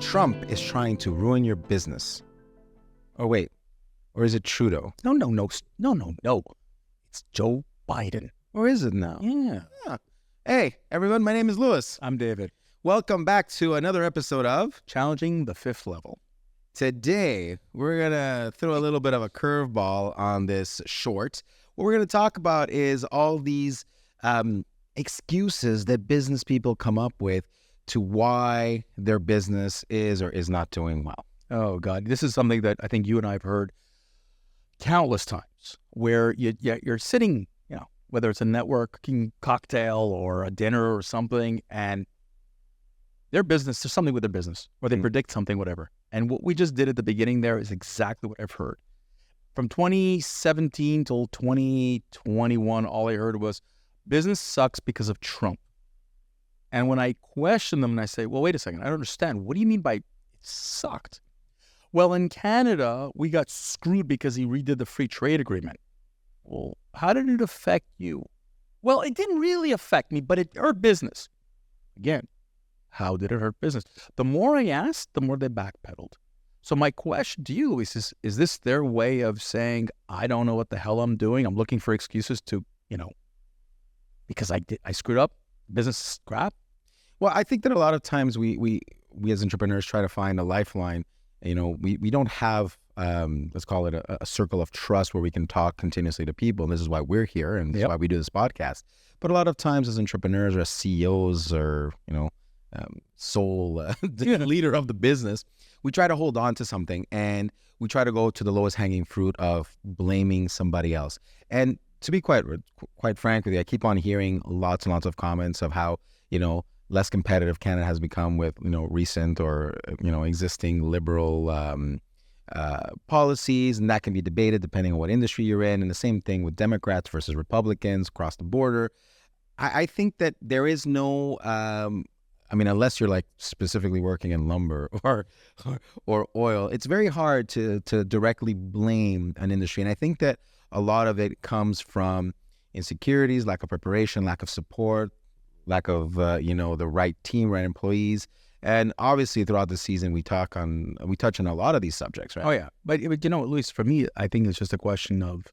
Trump is trying to ruin your business. Or wait, or is it Trudeau? No. It's Joe Biden. Or is it now? Yeah. Hey, everyone, my name is Louis. I'm David. Welcome back to another episode of Challenging the Fifth Level. Today, we're going to throw a little bit of a curveball on this short. What we're going to talk about is all these excuses that business people come up with to why their business is or is not doing well. Oh, God. This is something that I think you and I have heard countless times where you're sitting, whether it's a networking cocktail or a dinner or something, and their business, there's something with their business, or they predict something, whatever. And what we just did at the beginning there is exactly what I've heard. From 2017 till 2021, all I heard was, business sucks because of Trump. And when I question them and I say, well, wait a second, I don't understand. What do you mean by it sucked? Well, in Canada, we got screwed because he redid the free trade agreement. Well, how did it affect you? Well, it didn't really affect me, but it hurt business. Again, how did it hurt business? The more I asked, the more they backpedaled. So my question to you, Luis, is this their way of saying, I don't know what the hell I'm doing. I'm looking for excuses to, because I screwed up, business is crap? Well, I think that a lot of times we as entrepreneurs try to find a lifeline. We don't have, let's call it a circle of trust where we can talk continuously to people. And this is why we're here, and this is why we do this podcast. But a lot of times as entrepreneurs or as CEOs or, sole leader of the business, we try to hold on to something and we try to go to the lowest hanging fruit of blaming somebody else. And to be quite frank with you, I keep on hearing lots and lots of comments of how, less competitive Canada has become with, recent or, existing liberal policies. And that can be debated depending on what industry you're in. And the same thing with Democrats versus Republicans across the border. I think that there is no, unless you're like specifically working in lumber or oil, it's very hard to directly blame an industry. And I think that a lot of it comes from insecurities, lack of preparation, lack of support, lack of, the right team, right employees. And obviously throughout the season, we touch on a lot of these subjects, right? Oh, yeah. But at least for me, I think it's just a question of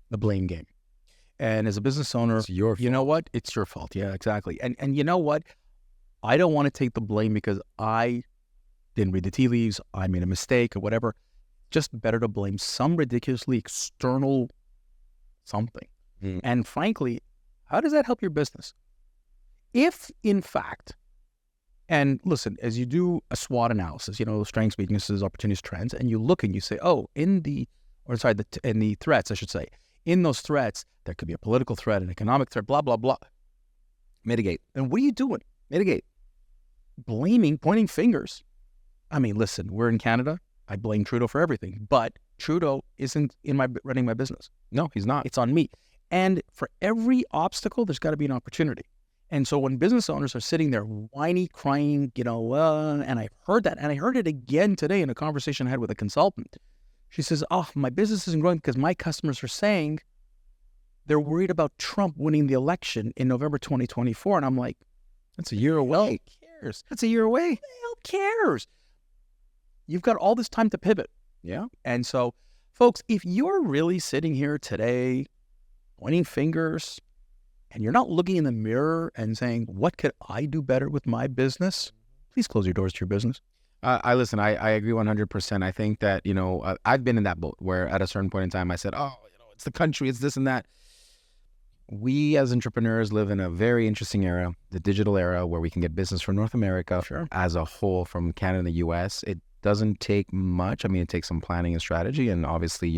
the blame game. And as a business owner, It's your fault. You know what? It's your fault. Yeah, exactly. And you know what? I don't want to take the blame because I didn't read the tea leaves, I made a mistake or whatever. Just better to blame some ridiculously external something. And frankly, how does that help your business? If, in fact, and listen, as you do a SWOT analysis, strengths, weaknesses, opportunities, trends, and you look and you say, in the threats, I should say, in those threats, there could be a political threat, an economic threat, blah, blah, blah. Mitigate. And what are you doing? Mitigate. Blaming, pointing fingers. I mean, listen, we're in Canada. I blame Trudeau for everything, but Trudeau isn't running my business. No, he's not. It's on me. And for every obstacle, there's got to be an opportunity. And so when business owners are sitting there whiny, crying, and I heard that, and I heard it again today in a conversation I had with a consultant. She says, my business isn't growing because my customers are saying they're worried about Trump winning the election in November 2024. And I'm like, That's a year away. Who cares? That's a year away. Who cares? You've got all this time to pivot. Yeah. And so, folks, if you're really sitting here today pointing fingers and you're not looking in the mirror and saying, what could I do better with my business? Please close your doors to your business. I agree 100%. I think that, I've been in that boat where at a certain point in time I said, it's the country, it's this and that. We as entrepreneurs live in a very interesting era, the digital era, where we can get business from North America as a whole, from Canada and the U.S. It doesn't take much. It takes some planning and strategy. And obviously,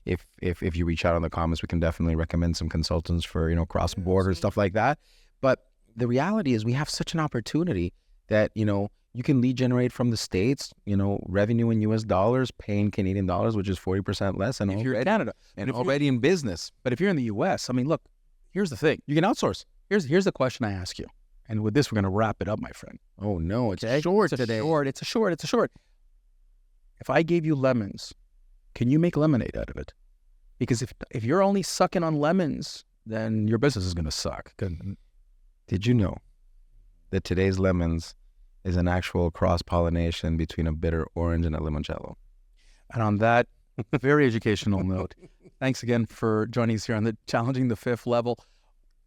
if you reach out in the comments, we can definitely recommend some consultants for, cross-border stuff like that. But the reality is we have such an opportunity that, you can lead generate from the States, revenue in U.S. dollars, paying Canadian dollars, which is 40% less. And if you're in Canada. And already in business. But if you're in the U.S., look, here's the thing. You can outsource. Here's the question I ask you. And with this, we're going to wrap it up, my friend. Oh, no, it's Okay? short It's a today. It's a short. If I gave you lemons, can you make lemonade out of it? Because if you're only sucking on lemons, then your business is going to suck. Did you know that today's lemons is an actual cross-pollination between a bitter orange and a limoncello. And on that very educational note, thanks again for joining us here on the Challenging the Fifth Level.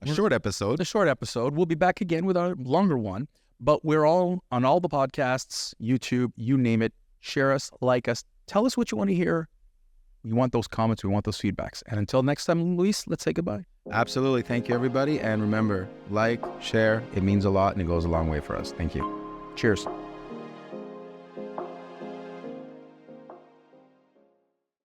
A short episode. A short episode. We'll be back again with our longer one, but we're all on all the podcasts, YouTube, you name it. Share us, like us, tell us what you want to hear. We want those comments. We want those feedbacks. And until next time, Luis, let's say goodbye. Absolutely. Thank you, everybody. And remember, like, share. It means a lot and it goes a long way for us. Thank you. Cheers.